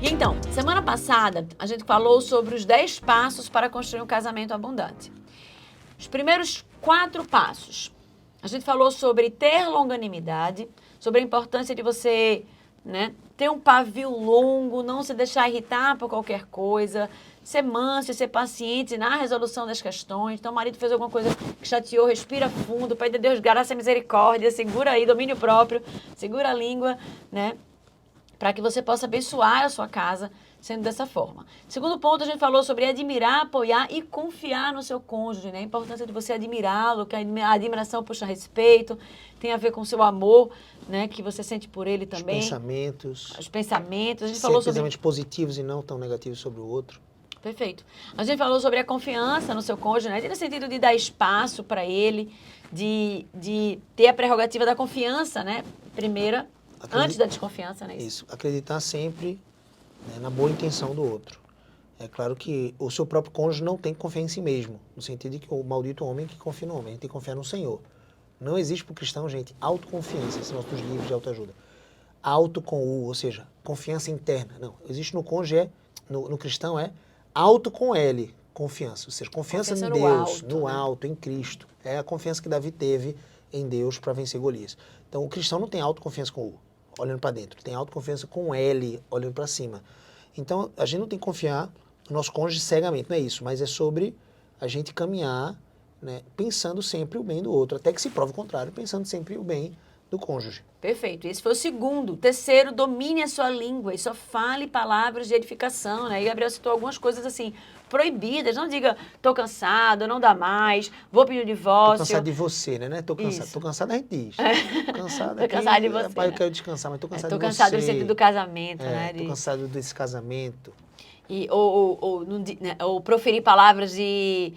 E então, semana passada, a gente falou sobre os 10 passos para construir um casamento abundante. Os primeiros 4 passos. A gente falou sobre ter longanimidade, sobre a importância de você, né, ter um pavio longo, não se deixar irritar por qualquer coisa, ser manso, ser paciente na resolução das questões. Então, o marido fez alguma coisa que chateou, respira fundo, pede a Deus graça e misericórdia, segura aí, domínio próprio, segura a língua, né? Para que você possa abençoar a sua casa sendo dessa forma. Segundo ponto, a gente falou sobre admirar, apoiar e confiar no seu cônjuge, né? A importância de você admirá-lo, que a admiração puxa respeito, tem a ver com o seu amor, né? Que você sente por ele também. Os pensamentos. Os pensamentos. A gente Ser falou sobre pensamentos positivos e não tão negativos sobre o outro. Perfeito. A gente falou sobre a confiança no seu cônjuge, né? No sentido de dar espaço para ele, de ter a prerrogativa da confiança, né? Primeira, antes da desconfiança, né? Isso. Acreditar sempre, né, na boa intenção do outro. É claro que o seu próprio cônjuge não tem que confiar em si mesmo, no sentido de que o maldito homem que confia no homem, a gente tem que confiar no Senhor. Não existe para o cristão, gente, autoconfiança, esses nossos livros de autoajuda. Auto com U, ou seja, confiança interna. Não, existe no cônjuge, no cristão é auto com L, confiança. Ou seja, confiança em Deus, no alto, em Cristo. É a confiança que Davi teve em Deus para vencer Golias. Então, o cristão não tem autoconfiança com U, olhando para dentro. Tem autoconfiança com L, olhando para cima. Então, a gente não tem que confiar no nosso cônjuge cegamente, não é isso. Mas é sobre a gente caminhar, né, pensando sempre o bem do outro. Até que se prove o contrário, pensando sempre o bem do cônjuge. Perfeito. Esse foi o segundo. Terceiro, domine a sua língua e só fale palavras de edificação, né? E Gabriel citou algumas coisas assim, proibidas. Não diga, tô cansado, não dá mais, vou pedir o divórcio. Tô cansado de você, né? Tô cansado. Tô cansado, a gente diz. Tô cansado tô cansado de você. Pai, eu quero descansar, mas tô cansado de você. Tô cansado do sentido do casamento, né? Tô cansado desse casamento. E, ou proferir palavras de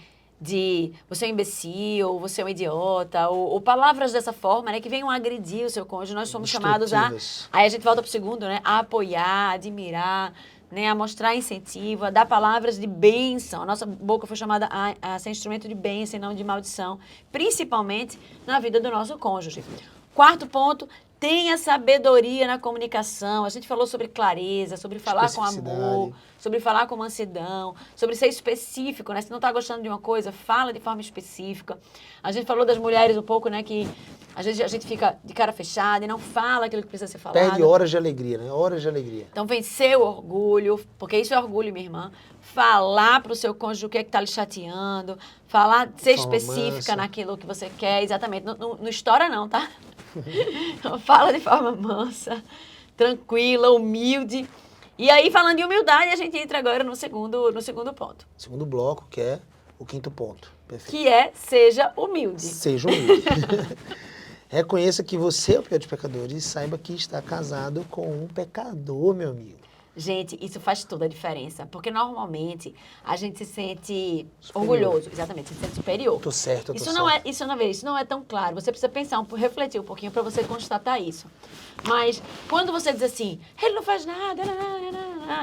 você é um imbecil, ou você é um idiota, ou palavras dessa forma, né, que venham agredir o seu cônjuge. Nós somos chamados a... Aí a gente volta para o segundo, né, a apoiar, a admirar, né, a mostrar incentivo, a dar palavras de bênção. A nossa boca foi chamada a ser instrumento de bênção e não de maldição, principalmente na vida do nosso cônjuge. Quarto ponto, tenha sabedoria na comunicação. A gente falou sobre clareza, sobre falar com amor, sobre falar com mansidão, sobre ser específico, né? Se não está gostando de uma coisa, fala de forma específica. A gente falou das mulheres um pouco, né? Que às vezes a gente fica de cara fechada e não fala aquilo que precisa ser falado. Perde horas de alegria, né? Horas de alegria. Então, vencer o orgulho, porque isso é orgulho, minha irmã. Falar para o seu cônjuge o que é que está lhe chateando. Falar, ser específica naquilo que você quer. Exatamente. Não estoura não, tá? Fala de forma mansa, tranquila, humilde. E aí, falando de humildade, a gente entra agora no segundo ponto. Segundo bloco, que é o quinto ponto. Perfeito. Que é, seja humilde. Seja humilde. Reconheça que você é o pior dos pecadores e saiba que está casado com um pecador, meu amigo. Gente, isso faz toda a diferença, porque normalmente a gente se sente orgulhoso, exatamente, se sente superior. Tô certo, isso não é tão claro. Você precisa pensar, refletir um pouquinho para você constatar isso. Mas quando você diz assim, ele não faz nada,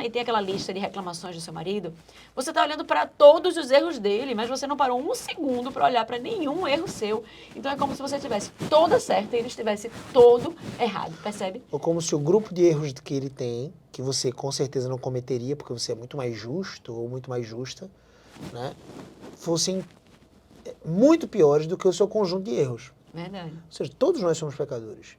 e tem aquela lista de reclamações do seu marido, você está olhando para todos os erros dele, mas você não parou um segundo para olhar para nenhum erro seu. Então é como se você estivesse toda certa e ele estivesse todo errado, percebe? Ou como se o grupo de erros que ele tem, que você com certeza não cometeria, porque você é muito mais justo ou muito mais justa, né, fossem muito piores do que o seu conjunto de erros. Verdade. Ou seja, todos nós somos pecadores.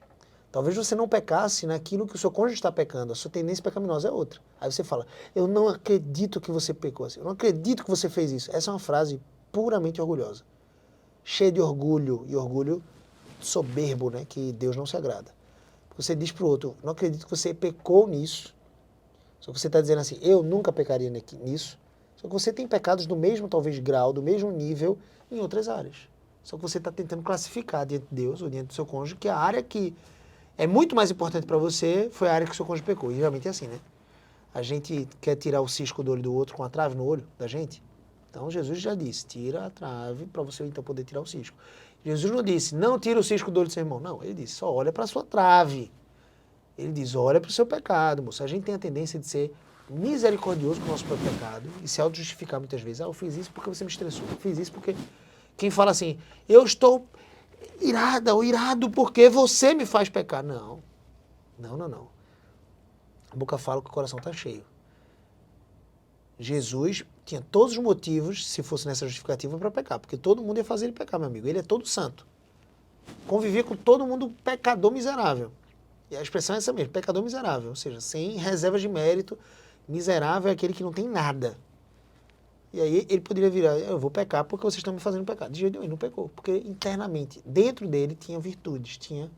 Talvez você não pecasse naquilo que o seu cônjuge está pecando, a sua tendência pecaminosa é outra. Aí você fala, eu não acredito que você pecou assim, eu não acredito que você fez isso. Essa é uma frase puramente orgulhosa, cheia de orgulho, e orgulho soberbo, né, que Deus não se agrada. Você diz para o outro, não acredito que você pecou nisso. Só que você está dizendo assim, eu nunca pecaria nisso. Só que você tem pecados do mesmo, talvez, grau, do mesmo nível em outras áreas. Só que você está tentando classificar diante de Deus ou diante do seu cônjuge que a área que é muito mais importante para você foi a área que o seu cônjuge pecou. E realmente é assim, né? A gente quer tirar o cisco do olho do outro com a trave no olho da gente. Então Jesus já disse, tira a trave para você então poder tirar o cisco. Jesus não disse, não tira o cisco do olho do seu irmão. Não, ele disse, só olha para a sua trave. Ele diz, olha para o seu pecado, moço. A gente tem a tendência de ser misericordioso com o nosso próprio pecado e se auto-justificar muitas vezes. Eu fiz isso porque você me estressou. Eu fiz isso porque... Quem fala assim, eu estou irada ou irado porque você me faz pecar. Não. Não. A boca fala que o coração está cheio. Jesus tinha todos os motivos, se fosse nessa justificativa, para pecar. Porque todo mundo ia fazer ele pecar, meu amigo. Ele é todo santo. Convivia com todo mundo pecador miserável. E a expressão é essa mesmo, pecador miserável. Ou seja, sem reservas de mérito, miserável é aquele que não tem nada. E aí ele poderia virar, eu vou pecar porque vocês estão me fazendo pecar. De jeito nenhum, ele não pecou. Porque internamente, dentro dele, tinha virtudes, tinha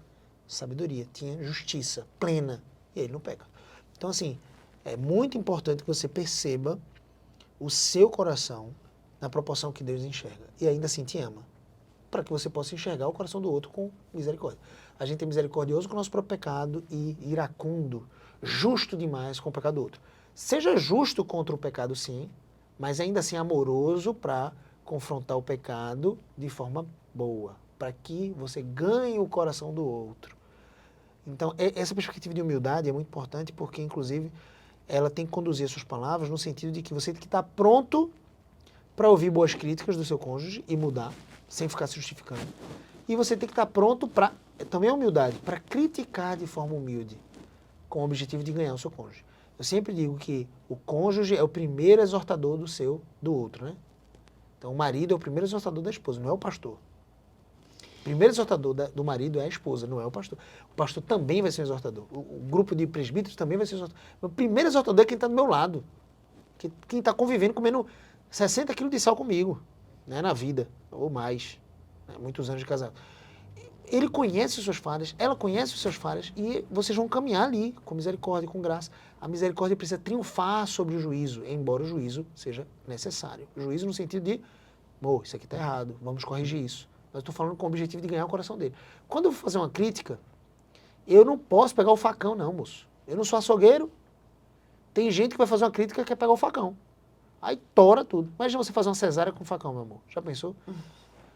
sabedoria, tinha justiça plena. E ele não peca. Então, assim, é muito importante que você perceba o seu coração na proporção que Deus enxerga. E ainda assim te ama. Para que você possa enxergar o coração do outro com misericórdia. A gente é misericordioso com o nosso próprio pecado e iracundo, justo demais com o pecado do outro. Seja justo contra o pecado, sim, mas ainda assim amoroso para confrontar o pecado de forma boa, para que você ganhe o coração do outro. Então, essa perspectiva de humildade é muito importante porque, inclusive, ela tem que conduzir as suas palavras no sentido de que você tem que estar pronto para ouvir boas críticas do seu cônjuge e mudar, sem ficar se justificando. E você tem que estar pronto para, também a humildade, para criticar de forma humilde, com o objetivo de ganhar o seu cônjuge. Eu sempre digo que o cônjuge é o primeiro exortador do outro, né? Então, o marido é o primeiro exortador da esposa, não é o pastor. O primeiro exortador do marido é a esposa, não é o pastor. O pastor também vai ser um exortador. O grupo de presbíteros também vai ser um exortador. O primeiro exortador é quem está do meu lado. Quem está convivendo, comendo 60 quilos de sal comigo, né, na vida, ou mais. Né, muitos anos de casado. Ele conhece as suas falhas, ela conhece os seus falhas e vocês vão caminhar ali com misericórdia, com graça. A misericórdia precisa triunfar sobre o juízo, embora o juízo seja necessário. O juízo no sentido de, isso aqui está errado, vamos corrigir isso. Mas eu estou falando com o objetivo de ganhar o coração dele. Quando eu vou fazer uma crítica, eu não posso pegar o facão, não, moço. Eu não sou açougueiro. Tem gente que vai fazer uma crítica que quer pegar o facão. Aí tora tudo. Imagina você fazer uma cesárea com facão, meu amor. Já pensou?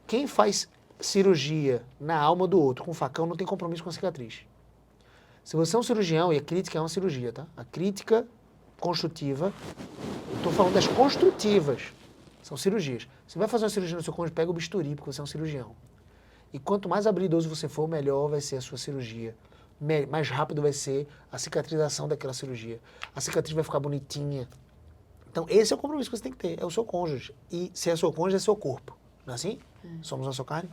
Quem faz cirurgia na alma do outro com facão não tem compromisso com a cicatriz. Se você é um cirurgião, e a crítica é uma cirurgia, tá? A crítica construtiva, eu estou falando das construtivas, são cirurgias. Você vai fazer uma cirurgia no seu cônjuge, pega o bisturi, porque você é um cirurgião. E quanto mais habilidoso você for, melhor vai ser a sua cirurgia. Mais rápido vai ser a cicatrização daquela cirurgia. A cicatriz vai ficar bonitinha. Então, esse é o compromisso que você tem que ter, é o seu cônjuge. E se é seu cônjuge, é seu corpo. Não é assim? Somos a sua carne?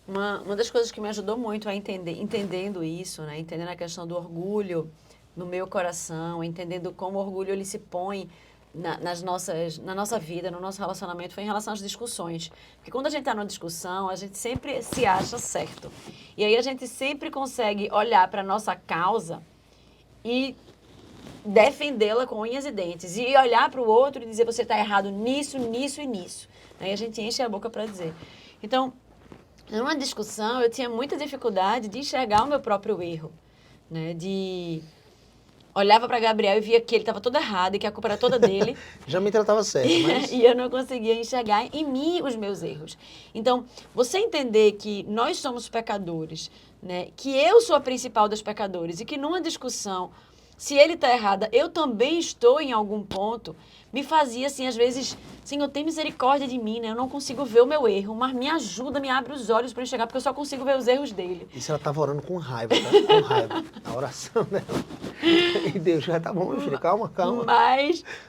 Uma das coisas que me ajudou muito a entendendo isso, né? Entendendo a questão do orgulho no meu coração, entendendo como o orgulho ele se põe na nossa vida, no nosso relacionamento, foi em relação às discussões. Porque quando a gente está numa discussão, a gente sempre se acha certo. E aí a gente sempre consegue olhar para a nossa causa e defendê-la com unhas e dentes. E olhar para o outro e dizer, você está errado nisso, nisso e nisso. Aí a gente enche a boca para dizer. Então, numa discussão, eu tinha muita dificuldade de enxergar o meu próprio erro, né? Olhava para Gabriel e via que ele estava todo errado e que a culpa era toda dele. Geralmente ela estava certa, mas... E eu não conseguia enxergar em mim os meus erros. Então, você entender que nós somos pecadores, né? Que eu sou a principal dos pecadores e que numa discussão, se ele está errado, eu também estou em algum ponto, me fazia, assim, às vezes, Senhor, tem misericórdia de mim, né? Eu não consigo ver o meu erro, mas me ajuda, me abre os olhos para enxergar, porque eu só consigo ver os erros dele. Isso ela estava orando com raiva, tá? Com raiva. A oração dela. E Deus, já tá bom, meu filho, calma.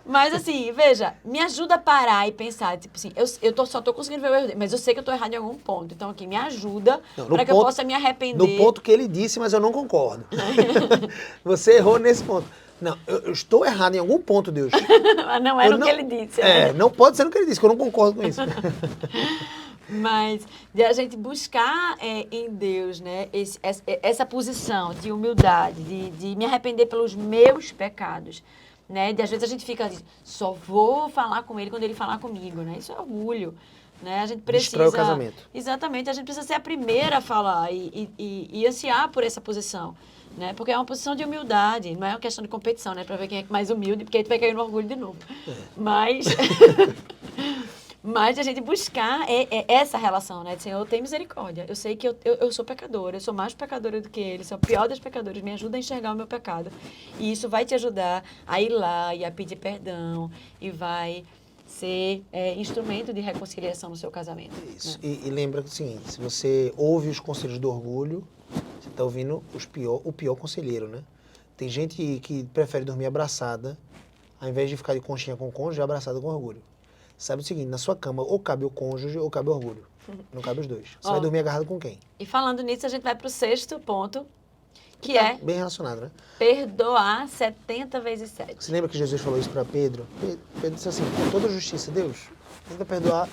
Mas assim, veja, me ajuda a parar e pensar, tipo assim, só tô conseguindo ver o erro dele, mas eu sei que eu tô errado em algum ponto. Então, aqui, me ajuda para que eu possa me arrepender. No ponto que ele disse, mas eu não concordo. Você errou nesse ponto. Não, eu estou errado em algum ponto, Deus. Mas não era o que ele disse. Né? Não pode ser o que ele disse, que eu não concordo com isso. Mas de a gente buscar em Deus, né, essa posição de humildade, de me arrepender pelos meus pecados, né? De às vezes a gente fica assim, só vou falar com ele quando ele falar comigo, né? Isso é orgulho, né? A gente precisa... Destrói o casamento. Exatamente, a gente precisa ser a primeira a falar e ansiar por essa posição, né? Porque é uma posição de humildade, não é uma questão de competição, né? Para ver quem é mais humilde, porque aí tu vai cair no orgulho de novo. Mas... Mas a gente buscar essa relação, né? De Senhor, tem misericórdia. Eu sei que eu sou pecadora, eu sou mais pecadora do que ele, sou a pior das pecadoras, me ajuda a enxergar o meu pecado. E isso vai te ajudar a ir lá e a pedir perdão e vai ser instrumento de reconciliação no seu casamento. Isso. Né? E lembra o seguinte, se você ouve os conselhos do orgulho, você está ouvindo o pior conselheiro, né? Tem gente que prefere dormir abraçada, ao invés de ficar de conchinha com o cônjuge, abraçada com orgulho. Sabe o seguinte, na sua cama ou cabe o cônjuge ou cabe o orgulho. Não cabe os dois. Você vai dormir agarrado com quem? E falando nisso, a gente vai para o 6º ponto, que Tá é bem relacionado, né? perdoar 70 vezes 7. Você lembra que Jesus falou isso para Pedro? Pedro disse assim, com toda justiça, Deus, tenta perdoar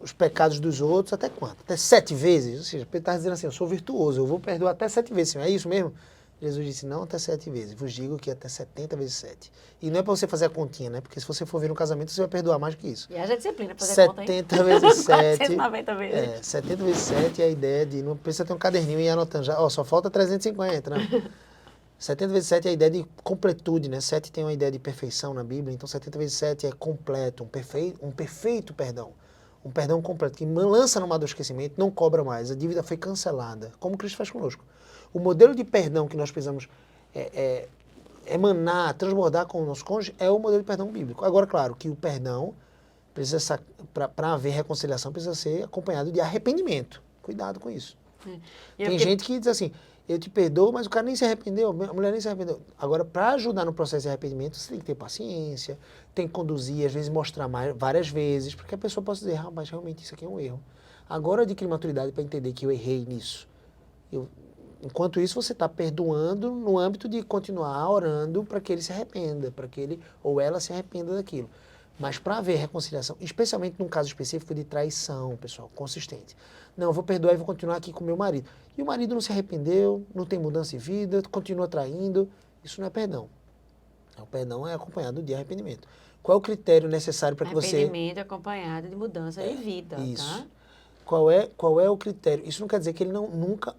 os pecados dos outros até quanto? Até 7 vezes? Ou seja, Pedro está dizendo assim, eu sou virtuoso, eu vou perdoar até 7 vezes. É isso mesmo? Jesus disse, não até 7 vezes, vos digo que até 70 vezes 7. E não é para você fazer a continha, né? Porque se você for ver no casamento, você vai perdoar mais que isso. E haja disciplina para fazer conta, hein? 70 vezes 7. 490 vezes. 70 vezes 7 é a ideia de, não precisa ter um caderninho e ir anotando já, só falta 350, né? 70 vezes 7 é a ideia de completude, né? 7 tem uma ideia de perfeição na Bíblia, então 70 vezes 7 é completo, um perfeito perdão. Um perdão completo, que lança no mar do esquecimento, não cobra mais, a dívida foi cancelada, como Cristo faz conosco. O modelo de perdão que nós precisamos emanar, transbordar com o nosso cônjuge é o modelo de perdão bíblico. Agora, claro, que o perdão, para haver reconciliação, precisa ser acompanhado de arrependimento. Cuidado com isso. Tem gente que diz assim, eu te perdoo, mas o cara nem se arrependeu, a mulher nem se arrependeu. Agora, para ajudar no processo de arrependimento, você tem que ter paciência, tem que conduzir, às vezes mostrar várias vezes, porque a pessoa possa dizer, mas realmente isso aqui é um erro. Agora eu adquiri maturidade para entender que eu errei nisso. Enquanto isso, você está perdoando no âmbito de continuar orando para que ele se arrependa, para que ele ou ela se arrependa daquilo. Mas para haver reconciliação, especialmente num caso específico de traição, pessoal, consistente. Não, eu vou perdoar e vou continuar aqui com meu marido. E o marido não se arrependeu, não tem mudança de vida, continua traindo. Isso não é perdão. O perdão é acompanhado de arrependimento. Qual é o critério necessário para que você... Arrependimento acompanhado de mudança de vida, isso. tá? Qual é o critério? Isso não quer dizer que ele nunca...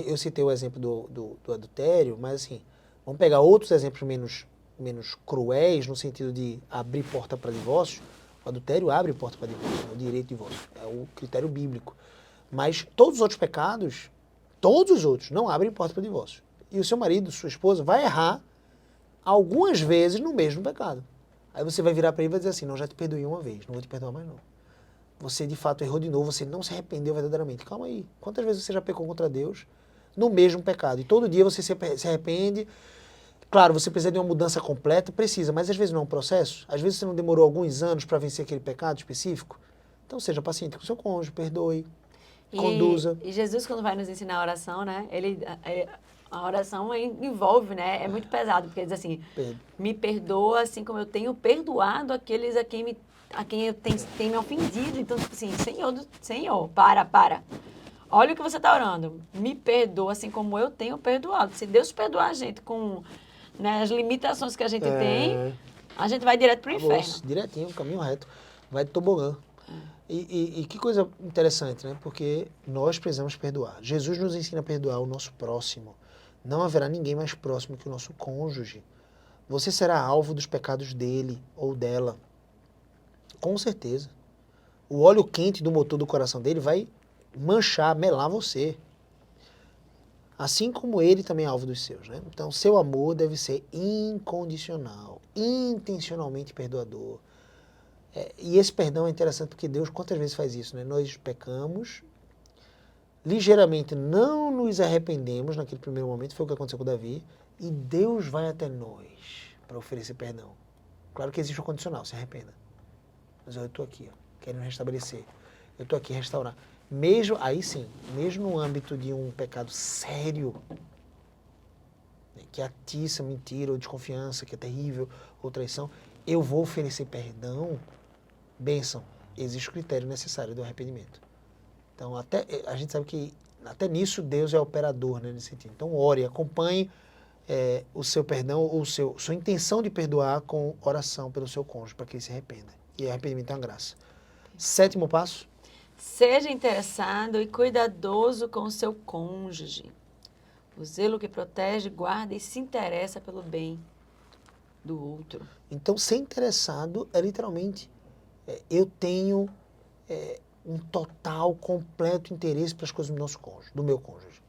Eu citei o exemplo do adultério, mas assim, vamos pegar outros exemplos menos cruéis, no sentido de abrir porta para divórcio. O adultério abre porta para divórcio, o direito de divórcio, é o critério bíblico. Mas todos os outros pecados, todos os outros, não abrem porta para divórcio. E o seu marido, sua esposa, vai errar algumas vezes no mesmo pecado. Aí você vai virar para ele e vai dizer assim, não, já te perdoei uma vez, não vou te perdoar mais não. Você de fato errou de novo, você não se arrependeu verdadeiramente. Calma aí, quantas vezes você já pecou contra Deus no mesmo pecado? E todo dia você se arrepende. Claro, você precisa de uma mudança completa, precisa, mas às vezes não é um processo. Às vezes você não demorou alguns anos para vencer aquele pecado específico. Então seja paciente com o seu cônjuge, perdoe, conduza. E Jesus, quando vai nos ensinar a oração, né? A oração envolve, né? É muito pesado, porque ele diz assim, me perdoa assim como eu tenho perdoado aqueles a quem eu tenho me ofendido. Então, tipo assim, Senhor, para. Olha o que você está orando. Me perdoa assim como eu tenho perdoado. Se Deus perdoar a gente com, né, as limitações que a gente tem, a gente vai direto para o inferno. Direitinho, caminho reto. Vai de tobogã. E que coisa interessante, né? Porque nós precisamos perdoar. Jesus nos ensina a perdoar o nosso próximo. Não haverá ninguém mais próximo que o nosso cônjuge. Você será alvo dos pecados dele ou dela. Com certeza. O óleo quente do motor do coração dele vai manchar, melar você. Assim como ele também é alvo dos seus, né? Então, seu amor deve ser incondicional, intencionalmente perdoador. E esse perdão é interessante porque Deus quantas vezes faz isso, né? Nós pecamos, ligeiramente não nos arrependemos naquele primeiro momento, foi o que aconteceu com Davi, e Deus vai até nós para oferecer perdão. Claro que existe o condicional, se arrependa. Mas eu estou aqui, querendo restabelecer. Eu estou aqui restaurar. Aí sim, mesmo no âmbito de um pecado sério, né, que atiça mentira ou desconfiança, que é terrível, ou traição, eu vou oferecer perdão, bênção. Existe o critério necessário do arrependimento. Então, a gente sabe que até nisso Deus é operador, né, nesse sentido. Então, ore, acompanhe o seu perdão, ou sua intenção de perdoar com oração pelo seu cônjuge, para que ele se arrependa. E arrependimento é uma graça. 7º passo. Seja interessado e cuidadoso com o seu cônjuge. O zelo que protege, guarda e se interessa pelo bem do outro. Então, ser interessado é literalmente Eu tenho um total, completo interesse pelas coisas do nosso cônjuge, do meu cônjuge.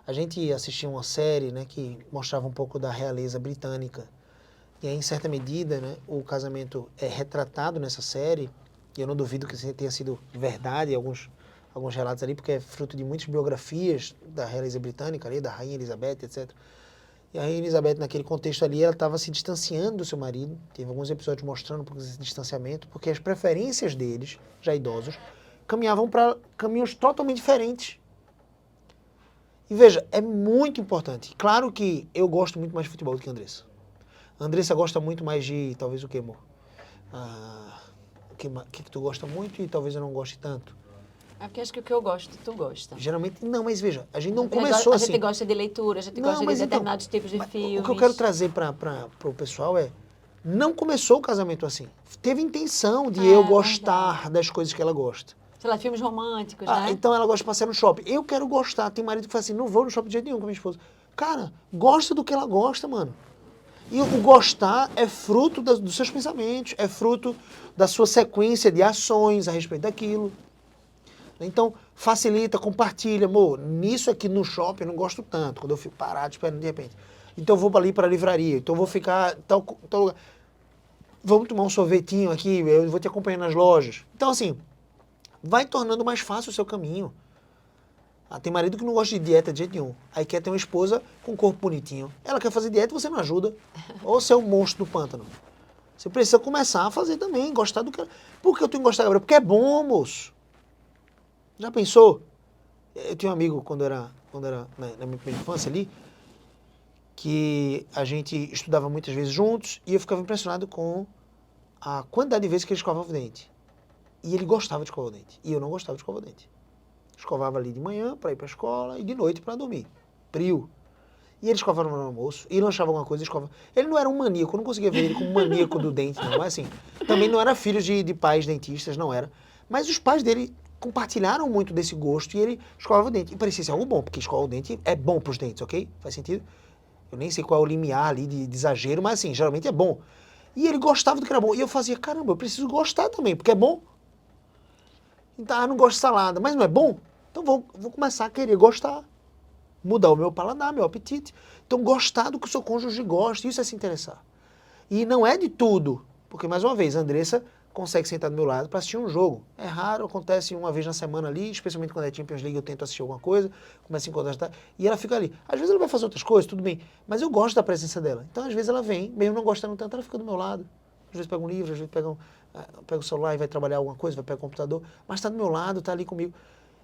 A gente assistia uma série, né, que mostrava um pouco da realeza britânica. E aí, em certa medida, né, o casamento é retratado nessa série, e eu não duvido que tenha sido verdade alguns relatos ali, porque é fruto de muitas biografias da realeza britânica ali, da Rainha Elizabeth, etc. E a Rainha Elizabeth, naquele contexto ali, ela estava se distanciando do seu marido. Teve alguns episódios mostrando um pouco esse distanciamento, porque as preferências deles, já idosos, caminhavam para caminhos totalmente diferentes. E veja, é muito importante. Claro que eu gosto muito mais de futebol do que a Andressa. A Andressa gosta muito mais de, talvez o que, amor? O que tu gosta muito e talvez eu não goste tanto? É porque acho que o que eu gosto, tu gosta. Geralmente, não, mas veja, a gente não começou assim. A gente gosta de leitura, a gente gosta de determinados tipos de filmes. O que eu quero trazer para o pessoal é, não começou o casamento assim. Teve intenção de eu gostar das coisas que ela gosta. Sei lá, filmes românticos, né? Então ela gosta de passear no shopping. Eu quero gostar. Tem marido que fala assim, não vou no shopping de jeito nenhum com a minha esposa. Cara, gosta do que ela gosta, mano. E o gostar é fruto dos seus pensamentos, é fruto da sua sequência de ações a respeito daquilo. Então, facilita, compartilha. Amor, nisso aqui no shopping eu não gosto tanto, quando eu fico parado esperando de repente. Então eu vou ali para a livraria, então eu vou ficar tal lugar. Vamos tomar um sorvetinho aqui, eu vou te acompanhar nas lojas. Então, assim, vai tornando mais fácil o seu caminho. Tem marido que não gosta de dieta de jeito nenhum. Aí quer ter uma esposa com um corpo bonitinho. Ela quer fazer dieta e você não ajuda. Ou você é um monstro do pântano. Você precisa começar a fazer também, gostar do que... Por que eu tenho que gostar, Gabriel? Porque é bom, moço. Já pensou? Eu tinha um amigo, quando era na minha primeira infância ali, que a gente estudava muitas vezes juntos e eu ficava impressionado com a quantidade de vezes que ele escovava o dente. E ele gostava de escovar o dente. E eu não gostava de escovar o dente. Escovava ali de manhã para ir para a escola e de noite para dormir. Frio. E ele escovava no almoço, e lanchava alguma coisa, escovava. Ele não era um maníaco, eu não conseguia ver ele como um maníaco do dente, não. Mas assim, também não era filho de pais dentistas, não era. Mas os pais dele compartilharam muito desse gosto e ele escovava o dente. E parecia ser algo bom, porque escovar o dente é bom para os dentes, ok? Faz sentido? Eu nem sei qual é o limiar ali de exagero, mas assim, geralmente é bom. E ele gostava do que era bom. E eu fazia, caramba, eu preciso gostar também, porque é bom. Então, não gosto de salada, mas não é bom? Então vou começar a querer gostar. Mudar o meu paladar, meu apetite. Então gostar do que o seu cônjuge gosta, isso é se interessar. E não é de tudo, porque mais uma vez, a Andressa consegue sentar do meu lado para assistir um jogo. É raro, acontece uma vez na semana ali, especialmente quando é Champions League, eu tento assistir alguma coisa, começo a encontrar, e ela fica ali. Às vezes ela vai fazer outras coisas, tudo bem, mas eu gosto da presença dela. Então às vezes ela vem, mesmo não gostando tanto, ela fica do meu lado. Às vezes pega um livro, às vezes pega o celular e vai trabalhar alguma coisa, vai pegar o computador, mas está do meu lado, está ali comigo.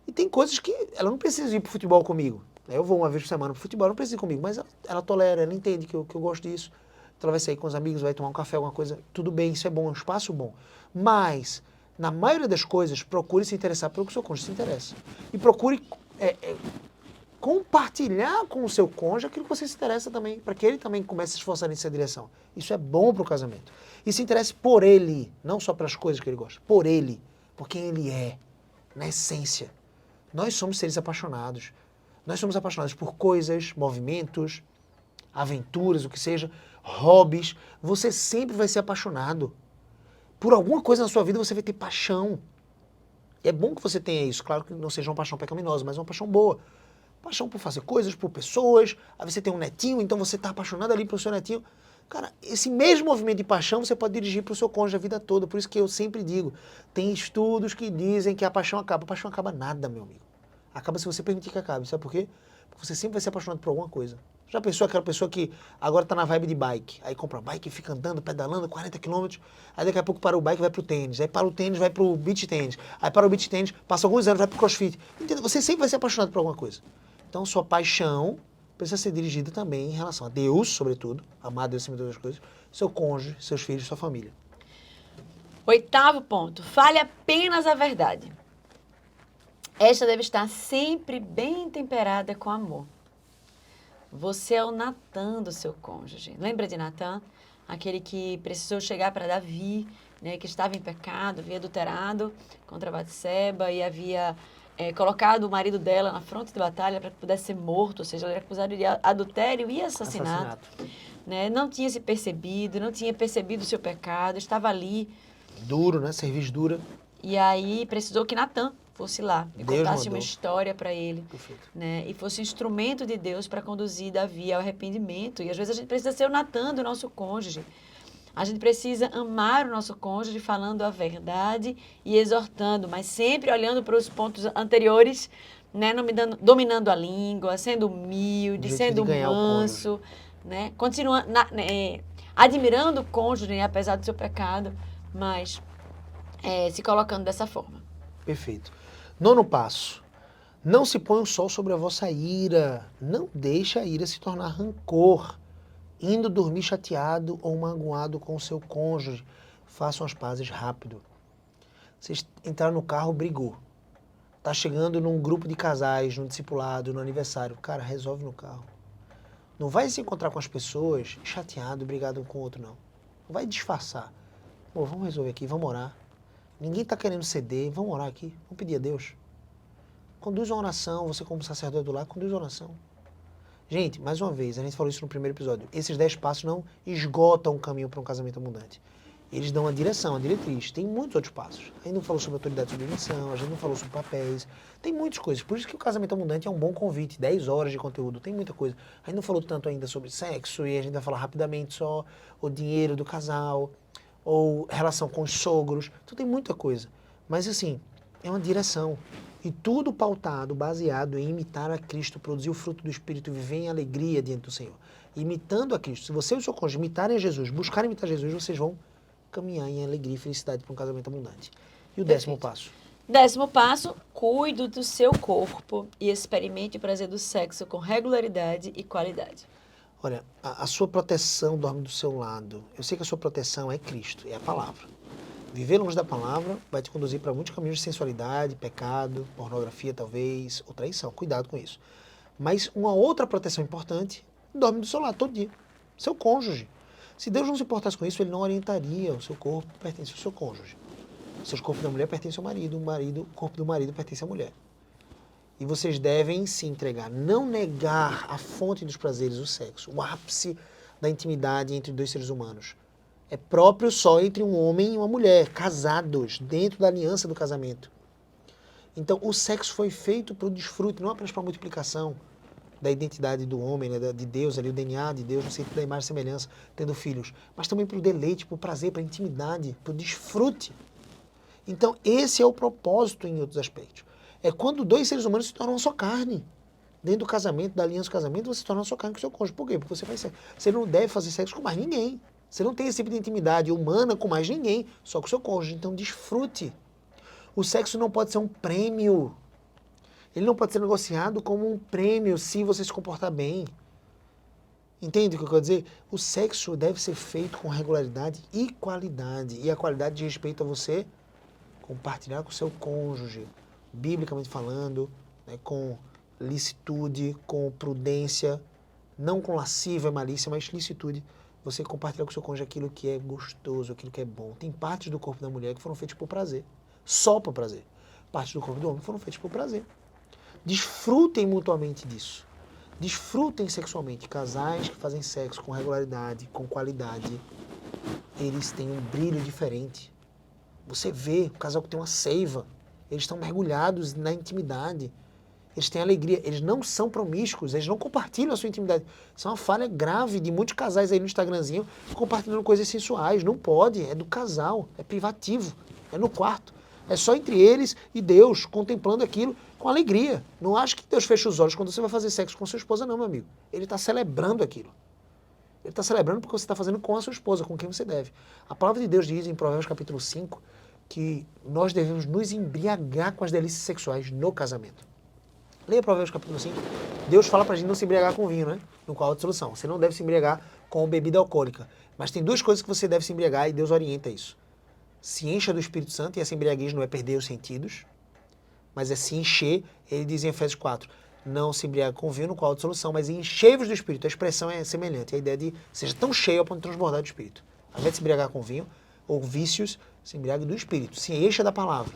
E tem coisas que ela não precisa ir pro futebol comigo. Eu vou uma vez por semana pro futebol, ela não precisa ir comigo, mas ela tolera, ela entende que eu gosto disso. Então ela vai sair com os amigos, vai tomar um café, alguma coisa, tudo bem, isso é bom, é um espaço bom. Mas, na maioria das coisas, procure se interessar pelo que o seu cônjuge se interessa. E procure compartilhar com o seu cônjuge aquilo que você se interessa também, para que ele também comece a se esforçar nessa direção. Isso é bom para o casamento. E se interesse por ele, não só pelas coisas que ele gosta, por ele, por quem ele é, na essência. Nós somos seres apaixonados. Nós somos apaixonados por coisas, movimentos, aventuras, o que seja, hobbies. Você sempre vai ser apaixonado. Por alguma coisa na sua vida você vai ter paixão. E é bom que você tenha isso. Claro que não seja uma paixão pecaminosa, mas uma paixão boa. Paixão por fazer coisas, por pessoas. Aí você tem um netinho, então você está apaixonado ali pelo seu netinho. Cara, esse mesmo movimento de paixão você pode dirigir para o seu cônjuge a vida toda. Por isso que eu sempre digo, tem estudos que dizem que a paixão acaba. A paixão acaba nada, meu amigo. Acaba se você permitir que acabe. Sabe por quê? Porque você sempre vai ser apaixonado por alguma coisa. Já pensou aquela pessoa que agora está na vibe de bike? Aí compra bike e fica andando, pedalando 40 km. Aí daqui a pouco para o bike vai para o tênis. Aí para o tênis vai para o beach tênis. Aí para o beach tênis, passa alguns anos, vai para o crossfit. Entendeu? Você sempre vai ser apaixonado por alguma coisa. Então sua paixão precisa ser dirigida também em relação a Deus, sobretudo. Amar Deus acima de todas as coisas. Seu cônjuge, seus filhos, sua família. 8º ponto. Fale apenas a verdade. Esta deve estar sempre bem temperada com amor. Você é o Natan do seu cônjuge. Lembra de Natan? Aquele que precisou chegar para Davi, né, que estava em pecado, havia adulterado contra Batseba e havia colocado o marido dela na fronte de batalha para que pudesse ser morto, ou seja, ele era acusado de adultério e assassinato. Né? Não tinha se percebido, não tinha percebido o seu pecado, estava ali Duro, né? Cerviz dura. E aí precisou que Natan fosse lá e Deus contasse mandou. uma história para ele, Perfeito. né? E fosse um instrumento de Deus para conduzir Davi ao arrependimento. E às vezes a gente precisa ser o Natan do nosso cônjuge. A gente precisa amar o nosso cônjuge falando a verdade e exortando, mas sempre olhando para os pontos anteriores, né? Não me dando, dominando a língua, sendo humilde, Objetivo sendo de ganhar o manso, né? Continuando, admirando o cônjuge, né? Apesar do seu pecado, mas se colocando dessa forma. Perfeito. 9º passo. Não se põe o sol sobre a vossa ira. Não deixe a ira se tornar rancor. Indo dormir chateado ou magoado com o seu cônjuge. Façam as pazes rápido. Vocês entraram no carro, brigou. Tá chegando num grupo de casais, no discipulado, no aniversário. Cara, resolve no carro. Não vai se encontrar com as pessoas chateado, brigado um com o outro, não. Não vai disfarçar. Pô, vamos resolver aqui, vamos orar. Ninguém tá querendo ceder, vamos orar aqui, vamos pedir a Deus. Conduz uma oração, você como sacerdote do lar, conduz uma oração. Gente, mais uma vez, a gente falou isso no primeiro episódio, esses 10 passos não esgotam o caminho para um casamento abundante. Eles dão a direção, a diretriz. Tem muitos outros passos. A gente não falou sobre autoridade e submissão, a gente não falou sobre papéis. Tem muitas coisas. Por isso que o casamento abundante é um bom convite. 10 horas de conteúdo, tem muita coisa. A gente não falou tanto ainda sobre sexo e a gente vai falar rapidamente só o dinheiro do casal, ou relação com os sogros. Então tem muita coisa. Mas assim, é uma direção. E tudo pautado, baseado em imitar a Cristo, produzir o fruto do Espírito, viver em alegria diante do Senhor. Imitando a Cristo. Se você e o seu cônjuge imitarem a Jesus, buscarem imitar Jesus, vocês vão caminhar em alegria e felicidade para um casamento abundante. E o 10º passo? 10º passo, cuide do seu corpo e experimente o prazer do sexo com regularidade e qualidade. Olha, a sua proteção dorme do seu lado. Eu sei que a sua proteção é Cristo, é a palavra. Viver longe da palavra vai te conduzir para muitos caminhos de sensualidade, pecado, pornografia talvez, ou traição. Cuidado com isso. Mas uma outra proteção importante, dorme do seu lado todo dia. Seu cônjuge. Se Deus não se importasse com isso, ele não orientaria. O seu corpo pertence ao seu cônjuge. O seu corpo da mulher pertence ao marido, o corpo do marido pertence à mulher. E vocês devem se entregar, não negar a fonte dos prazeres, o sexo, o ápice da intimidade entre dois seres humanos. É próprio só entre um homem e uma mulher, casados, dentro da aliança do casamento. Então, o sexo foi feito para o desfrute, não apenas para a multiplicação da identidade do homem, né, de Deus, ali, o DNA de Deus, no sentido da imagem e semelhança, tendo filhos, mas também para o deleite, para o prazer, para a intimidade, para o desfrute. Então, esse é o propósito em outros aspectos. É quando dois seres humanos se tornam uma só carne. Dentro do casamento, da aliança do casamento, você se torna uma só carne com o seu cônjuge. Por quê? Porque você faz sexo. Você não deve fazer sexo com mais ninguém. Você não tem esse tipo de intimidade humana com mais ninguém, só com o seu cônjuge. Então, desfrute. O sexo não pode ser um prêmio. Ele não pode ser negociado como um prêmio se você se comportar bem. Entende o que eu quero dizer? O sexo deve ser feito com regularidade e qualidade. E a qualidade de respeito a você compartilhar com o seu cônjuge, biblicamente falando, né, com licitude, com prudência, não com lascívia, malícia, mas licitude. Você compartilhar com o seu cônjuge aquilo que é gostoso, aquilo que é bom. Tem partes do corpo da mulher que foram feitas por prazer, só por prazer. Partes do corpo do homem foram feitas por prazer. Desfrutem mutuamente disso. Desfrutem sexualmente. Casais que fazem sexo com regularidade, com qualidade, eles têm um brilho diferente. Você vê o casal que tem uma seiva. Eles estão mergulhados na intimidade. Eles têm alegria. Eles não são promíscuos. Eles não compartilham a sua intimidade. Isso é uma falha grave de muitos casais aí no Instagramzinho compartilhando coisas sensuais. Não pode. É do casal. É privativo. É no quarto. É só entre eles e Deus, contemplando aquilo com alegria. Não acho que Deus fecha os olhos quando você vai fazer sexo com sua esposa, não, meu amigo. Ele está celebrando aquilo. Ele está celebrando porque você está fazendo com a sua esposa, com quem você deve. A palavra de Deus diz em Provérbios capítulo 5 que nós devemos nos embriagar com as delícias sexuais no casamento. Leia Provérbios capítulo 5. Deus fala pra gente não se embriagar com vinho, né? No qual a solução. Você não deve se embriagar com bebida alcoólica. Mas tem duas coisas que você deve se embriagar e Deus orienta isso. Se encha do Espírito Santo, e essa embriaguez não é perder os sentidos, mas é se encher. Ele diz em Efésios 4, não se embriaga com vinho, no qual a dissolução, mas enchei-vos do Espírito. A expressão é semelhante. A ideia de seja tão cheio ao ponto de transbordar do Espírito. Ao invés de se embriagar com vinho ou vícios, se embriague do Espírito. Se encha da palavra.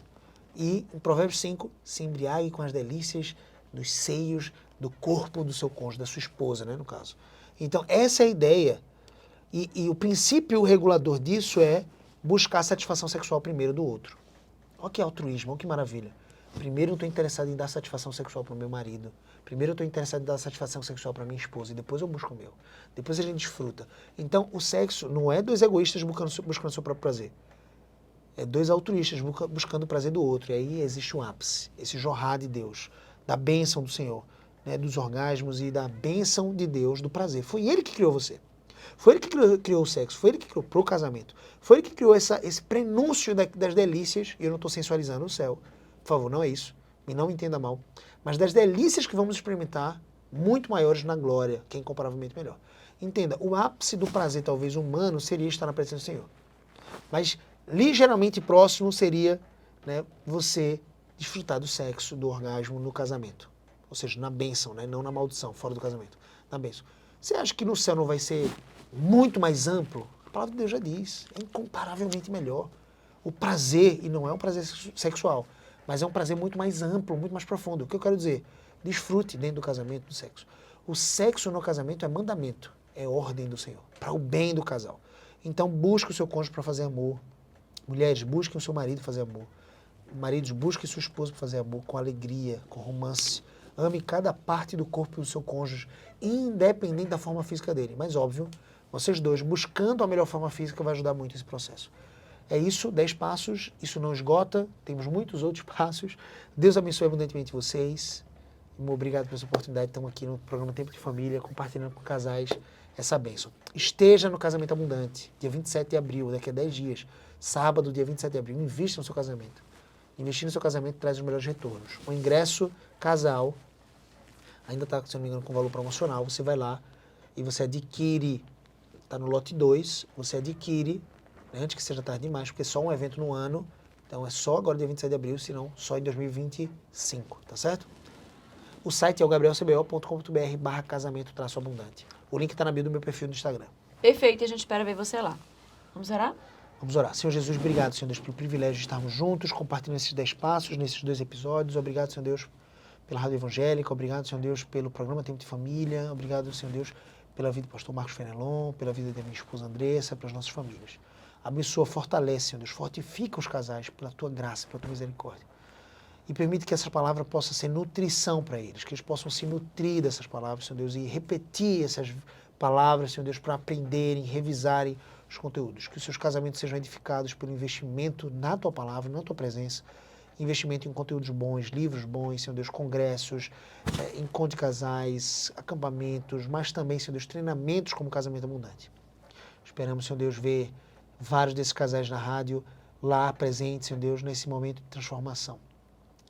E em Provérbios 5, se embriague com as delícias dos seios do corpo do seu cônjuge, da sua esposa, né, no caso. Então, essa é a ideia. E o princípio regulador disso é buscar a satisfação sexual primeiro do outro. Olha que altruísmo, olha que maravilha. Primeiro eu estou interessado em dar satisfação sexual para o meu marido. Primeiro eu estou interessado em dar satisfação sexual para minha esposa. E depois eu busco o meu. Depois a gente desfruta. Então o sexo não é dois egoístas buscando seu próprio prazer. É dois altruístas buscando o prazer do outro. E aí existe um ápice. Esse jorrar de Deus. Da bênção do Senhor. Né, dos orgasmos e da bênção de Deus, do prazer. Foi Ele que criou você. Foi Ele que criou o sexo. Foi Ele que criou pro casamento. Foi Ele que criou esse prenúncio das delícias. E eu não estou sensualizando o céu. Por favor, não é isso. E não me entenda mal. Mas das delícias que vamos experimentar, muito maiores na glória, que é incomparavelmente melhor. Entenda, o ápice do prazer, talvez humano, seria estar na presença do Senhor. Mas ligeiramente próximo seria, né, você desfrutar do sexo, do orgasmo no casamento. Ou seja, na bênção, né, não na maldição, fora do casamento. Na bênção. Você acha que no céu não vai ser muito mais amplo? A palavra de Deus já diz, é incomparavelmente melhor. O prazer, e não é um prazer sexual, mas é um prazer muito mais amplo, muito mais profundo. O que eu quero dizer? Desfrute dentro do casamento, do sexo. O sexo no casamento é mandamento, é ordem do Senhor, para o bem do casal. Então busque o seu cônjuge para fazer amor. Mulheres, busquem o seu marido para fazer amor. Maridos, busquem sua esposa para fazer amor com alegria, com romance. Ame cada parte do corpo do seu cônjuge, independente da forma física dele. Mas óbvio, vocês dois buscando a melhor forma física vai ajudar muito esse processo. É isso, 10 passos, isso não esgota, temos muitos outros passos. Deus abençoe abundantemente vocês. Obrigado pela sua oportunidade, estamos aqui no programa Tempo de Família, compartilhando com casais essa bênção. Esteja no Casamento Abundante, dia 27 de abril, daqui a 10 dias, sábado, dia 27 de abril, invista no seu casamento. Investir no seu casamento traz os melhores retornos. O ingresso casal, ainda está, se não me engano, com valor promocional, você vai lá e você adquire, está no lote 2, você adquire, antes que seja tarde demais, porque é só um evento no ano, então é só agora dia 27 de abril, senão só em 2025, tá certo? O site é o gabrielcbo.com.br/casamento-abundante. O link está na bio do meu perfil no Instagram. Perfeito, e a gente espera ver você lá. Vamos orar? Vamos orar. Senhor Jesus, obrigado, Senhor Deus, pelo privilégio de estarmos juntos, compartilhando esses 10 passos, nesses 2 episódios. Obrigado, Senhor Deus, pela Rádio Evangélica. Obrigado, Senhor Deus, pelo programa Tempo de Família. Obrigado, Senhor Deus, pela vida do pastor Marcos Fenelon, pela vida da minha esposa Andressa, pelas nossas famílias. Abençoa, fortalece, Senhor Deus, fortifica os casais pela Tua graça, pela Tua misericórdia. E permite que essa palavra possa ser nutrição para eles, que eles possam se nutrir dessas palavras, Senhor Deus, e repetir essas palavras, Senhor Deus, para aprenderem, revisarem os conteúdos. Que os seus casamentos sejam edificados pelo investimento na Tua palavra, na Tua presença, investimento em conteúdos bons, livros bons, Senhor Deus, congressos, encontro de casais, acampamentos, mas também, Senhor Deus, treinamentos como Casamento Abundante. Esperamos, Senhor Deus, ver vários desses casais na rádio lá presentes, Senhor Deus, nesse momento de transformação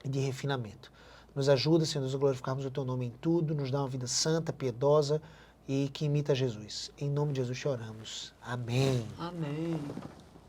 e de refinamento. Nos ajuda, Senhor Deus, a glorificarmos o Teu nome em tudo, nos dá uma vida santa, piedosa e que imita Jesus. Em nome de Jesus te oramos. Amém. Amém.